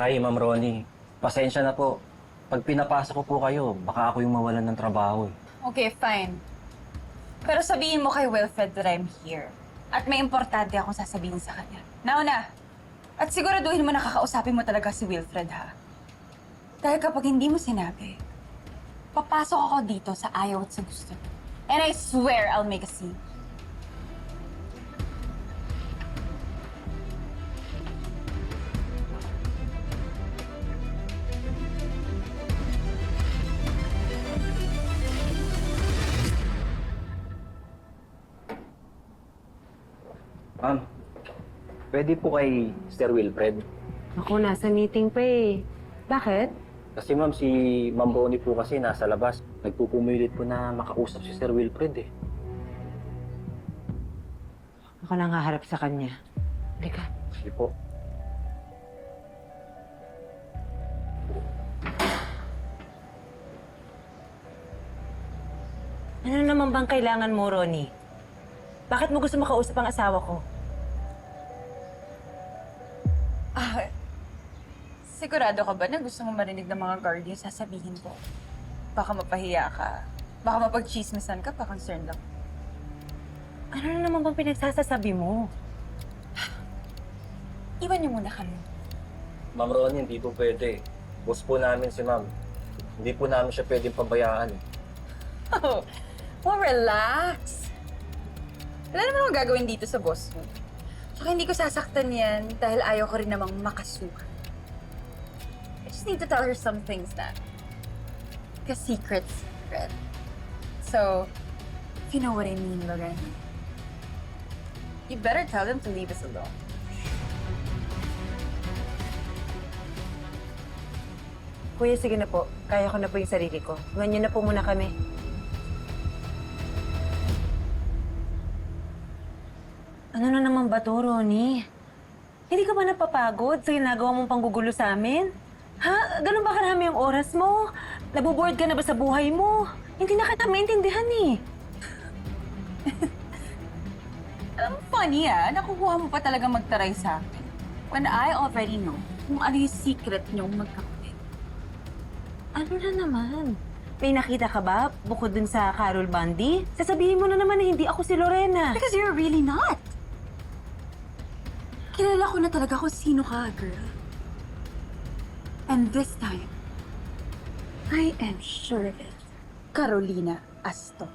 Hi, Ma'am Ronnie. Pasensya na po. Pag pinapasok ko po kayo, baka ako yung mawalan ng trabaho eh. Okay, fine. Pero sabihin mo kay Wilfred that I'm here. At may importante akong sasabihin sa kanya. Nauna! At siguraduhin mo nakakausapin mo talaga si Wilfred, ha? Dahil kapag hindi mo sinabi, papasok ako dito sa ayaw at sa gusto. And I swear I'll make a scene. Ma'am, pwede po kay Sir Wilfred. Ako, nasa meeting pa eh. Bakit? Kasi ma'am, si Ma'am Ronnie po kasi nasa labas. Nagpupumilit po na makausap si Sir Wilfred eh. Ako nang haharap sa kanya. Halika. Sige po. Ano naman bang kailangan mo, Ronnie? Bakit mo gusto makausap ang asawa ko? Sigurado ka ba na gusto mo marinig ng mga guard yung sasabihin ko? Baka mapahiya ka. Baka mapag-chismisan ka pa, concerned lang. Ano na naman bang pinagsasasabi mo? Iwan niyo muna kami. Ma'am Ronnie, hindi po pwede. Boss po namin si Ma'am. Hindi po namin siya pwedeng pabayaan eh. Oh, well, relax. Wala naman akong gagawin dito sa boss mo. Tsaka hindi ko sasaktan yan dahil ayaw ko rin namang makasuhan. I just need to tell her some things na secret. So, if you know what I mean, Loren, you better tell them to leave us alone. Kuya, sige na po. Kaya ko na po yung sarili ko. Iwan niyo na po muna kami. Ano na naman ba to, Ronnie? Hindi ka ba napapagod sa ginagawa mong panggugulo sa amin? Ha? Ganun ba karami yung oras mo? Naboboard ka na ba sa buhay mo? Hindi na kita maintindihan eh. Alam mo, funny nakukuha mo pa talaga magtaray sa akin. When I already know kung ano yung secret niyong magkakapit. Ano na naman? May nakita ka ba bukod dun sa Carol Bundy? Sasabihin mo na naman na hindi ako si Lorena. Because you're really not. Kilala ko na talaga kung sino ka, girl. And this time, I am sure of it. Carolina Aston.